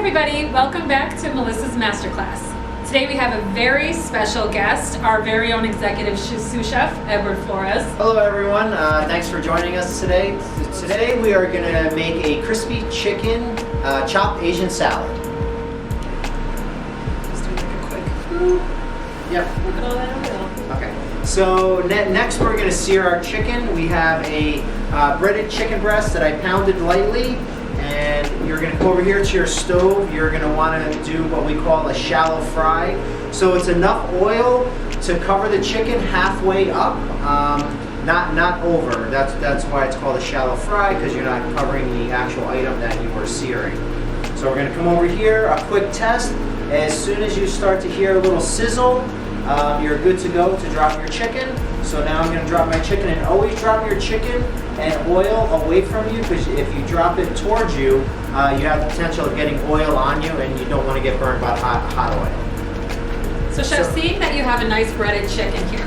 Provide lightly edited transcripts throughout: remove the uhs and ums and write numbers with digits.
everybody, welcome back to Melissa's Masterclass. Today we have a very special guest, our very own executive sous chef, Edward Flores. Hello everyone, thanks for joining us today. Today we are going to make a crispy chicken chopped Asian salad. Just do like a quick, Yep. look at all that oil. Okay, so next we're going to sear our chicken. We have a breaded chicken breast that I pounded lightly. And you're going to go over here to your stove. You're going to want to do what we call a shallow fry. So it's enough oil to cover the chicken halfway up, not over. That's why it's called a shallow fry, because you're not covering the actual item that you were searing. So we're going to come over here, a quick test. As soon as you start to hear a little sizzle, you're good to go to drop your chicken. So now I'm going to drop my chicken, and always drop your chicken and oil away from you, because if you drop it towards you, you have the potential of getting oil on you, and you don't want to get burned by hot oil. So Chef, seeing that you have a nice breaded chicken here,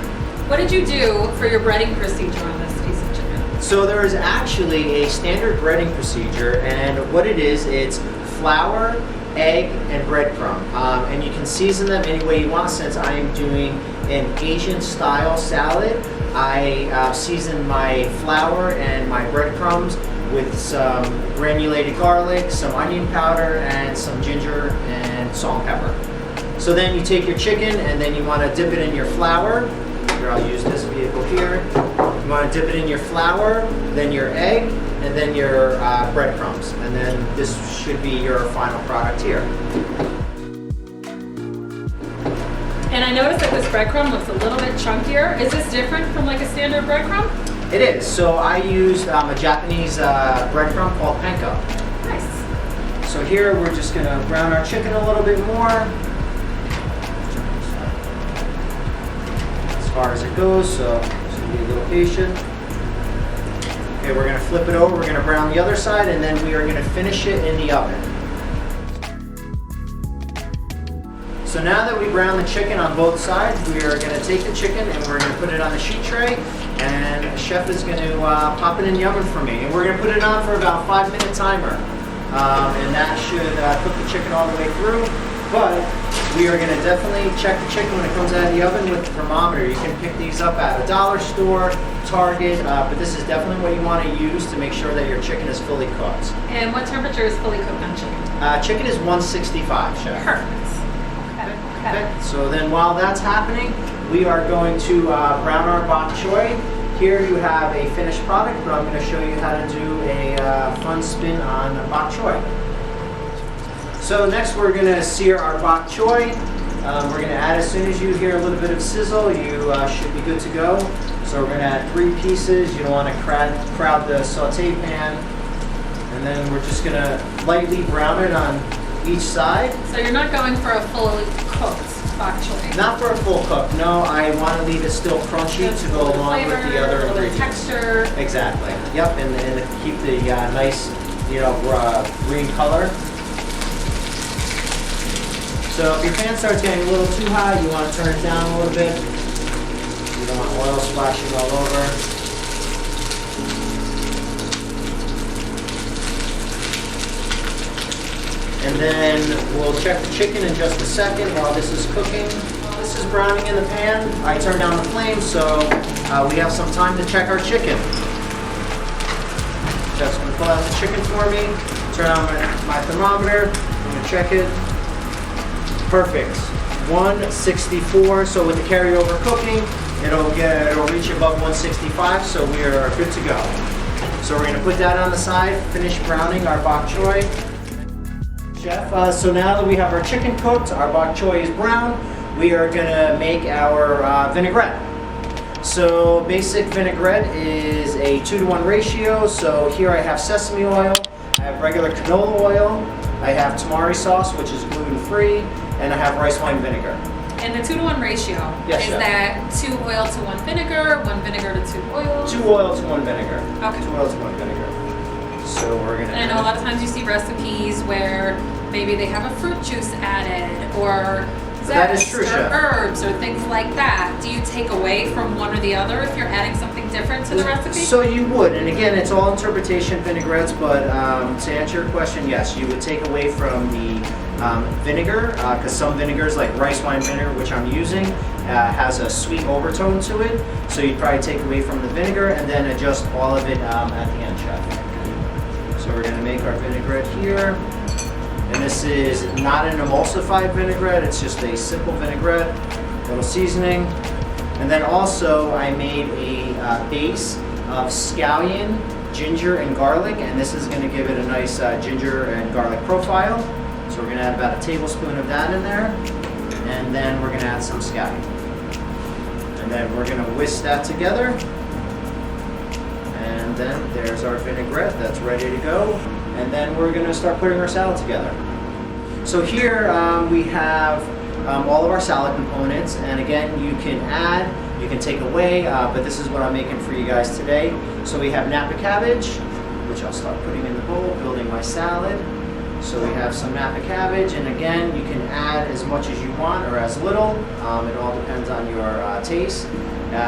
what did you do for your breading procedure on this piece of chicken? So there is actually a standard breading procedure, and what it is, it's flour, egg, and breadcrumb. And you can season them any way you want. Since I am doing an Asian style salad, I season my flour and my breadcrumbs with some granulated garlic, some onion powder, and some ginger and salt and pepper. So then you take your chicken and then you want to dip it in your flour. Here, I'll use this vehicle here. You want to dip it in your flour, then your egg, and then your breadcrumbs. And then this should be your final product here. And I noticed that this breadcrumb looks a little bit chunkier. Is this different from like a standard breadcrumb? It is. So I used a Japanese breadcrumb called panko. Nice. So here we're just going to brown our chicken a little bit more. As far as it goes, so just be a little patient. Okay, we're going to flip it over. We're going to brown the other side, and then we are going to finish it in the oven. So now that we brown the chicken on both sides, we are going to take the chicken and we're going to put it on a sheet tray, and the chef is going to pop it in the oven for me. And we're going to put it on for about 5-minute timer, and that should cook the chicken all the way through. But we are going to definitely check the chicken when it comes out of the oven with the thermometer. You can pick these up at a dollar store, Target, but this is definitely what you want to use to make sure that your chicken is fully cooked. And what temperature is fully cooked on chicken? Chicken is 165, chef. Perfect. Okay. So then while that's happening, we are going to brown our bok choy. Here you have a finished product, but I'm going to show you how to do a fun spin on bok choy. So next we're going to sear our bok choy. We're going to add, as soon as you hear a little bit of sizzle, you should be good to go. So we're going to add 3 pieces. You don't want to crowd the saute pan. And then we're just going to lightly brown it on each side. So you're not going for a fully cooked bok choy? Not for a full cook. No, I want to leave it still crunchy to go along with the other ingredients. Texture. Exactly. Yep, and keep the nice, green color. So if your pan starts getting a little too hot, you want to turn it down a little bit. You don't want oil splashing all over. And then we'll check the chicken in just a second while this is cooking. While this is browning in the pan, I turn down the flame so we have some time to check our chicken. Chef's going to pull out the chicken for me, turn on my thermometer, I'm going to check it. Perfect. 164, so with the carryover cooking, it'll reach above 165, so we are good to go. So we're going to put that on the side, finish browning our bok choy. Chef, so now that we have our chicken cooked, our bok choy is brown, we are going to make our vinaigrette. So basic vinaigrette is a 2-to-1 ratio. So here I have sesame oil, I have regular canola oil, I have tamari sauce, which is gluten-free, and I have rice wine vinegar. And the 2-to-1 ratio, yes, is chef. that 2 oil to 1 vinegar, 1 vinegar to 2 oil? 2 oil to 1 vinegar. Okay. 2 oil to 1 vinegar. So we're going to And I know a lot of times you see recipes where maybe they have a fruit juice added, or That is true, or Chef. herbs or things like that, do you take away from one or the other if you're adding something different to the recipe? So you would, and again, it's all interpretation vinaigrettes, but to answer your question, yes, you would take away from the vinegar, because some vinegars, like rice wine vinegar, which I'm using, has a sweet overtone to it. So you'd probably take away from the vinegar and then adjust all of it at the end, Chef. So we're going to make our vinaigrette here. And this is not an emulsified vinaigrette, it's just a simple vinaigrette, little seasoning. And then also I made a base of scallion, ginger, and garlic, and this is going to give it a nice ginger and garlic profile. So we're going to add about a tablespoon of that in there, and then we're going to add some scallion. And then we're going to whisk that together. And then there's our vinaigrette that's ready to go. And then we're going to start putting our salad together. So here we have all of our salad components, and again, you can add, you can take away, but this is what I'm making for you guys today. So we have Napa cabbage, which I'll start putting in the bowl, building my salad. So we have some Napa cabbage, and again, you can add as much as you want or as little. It all depends on your taste.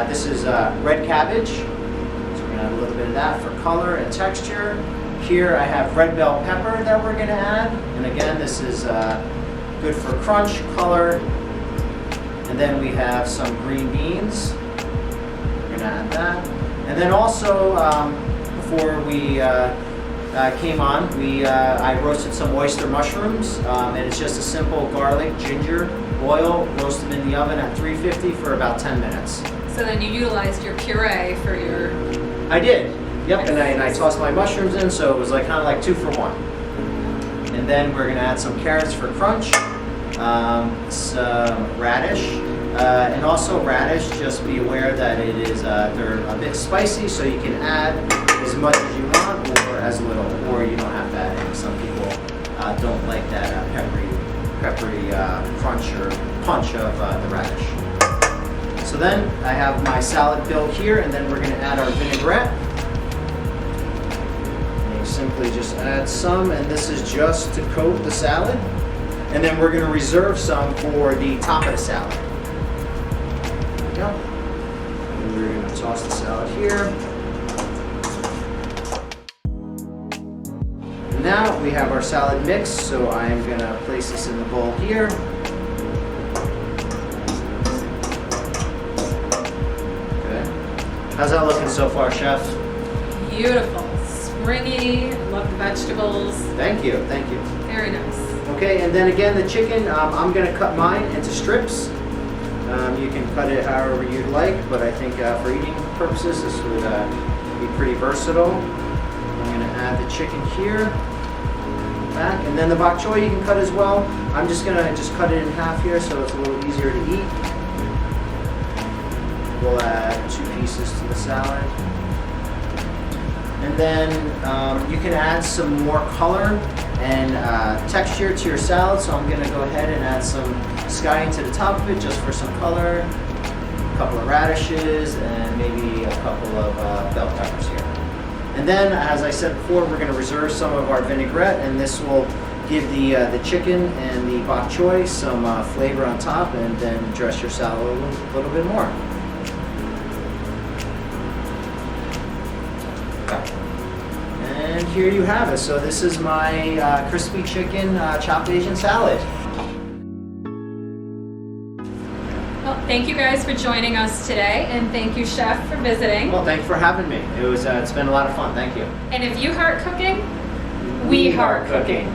This is red cabbage, so we're going to add a little bit of that for color and texture. Here I have red bell pepper that we're going to add, and again, this is good for crunch, color. And then we have some green beans. We're going to add that. And then also, before we came on, I roasted some oyster mushrooms, and it's just a simple garlic, ginger, oil, roast them in the oven at 350 for about 10 minutes. So then you utilized your puree for your... I did. Yep, and I tossed my mushrooms in, so it was like kind of like 2 for 1. And then we're going to add some carrots for crunch, some radish, and also radish, just be aware that it is they're a bit spicy, so you can add as much as you want or as little, or you don't have to add any. Some people don't like that peppery crunch or punch of the radish. So then I have my salad built here, and then we're going to add our vinaigrette. Simply just add some, and this is just to coat the salad, and then we're going to reserve some for the top of the salad. There we go. And we're going to toss the salad here. Now we have our salad mix, so I'm going to place this in the bowl here. Okay. How's that looking so far, Chef? Beautiful. Springy, love the vegetables. Thank you, thank you. Very nice. Okay, and then again, the chicken, I'm going to cut mine into strips. You can cut it however you'd like, but I think for eating purposes, this would be pretty versatile. I'm going to add the chicken here, back, and then the bok choy you can cut as well. I'm just going to cut it in half here so it's a little easier to eat. We'll add 2 pieces to the salad. And then you can add some more color and texture to your salad. So I'm going to go ahead and add some scallion to the top of it just for some color. A couple of radishes and maybe a couple of bell peppers here. And then, as I said before, we're going to reserve some of our vinaigrette, and this will give the chicken and the bok choy some flavor on top, and then dress your salad a little bit more. And here you have it. So this is my crispy chicken chopped Asian salad. Well, thank you guys for joining us today, and thank you, Chef, for visiting. Well, thank you for having me. It's been a lot of fun. Thank you. And if you heart cooking, we heart cooking.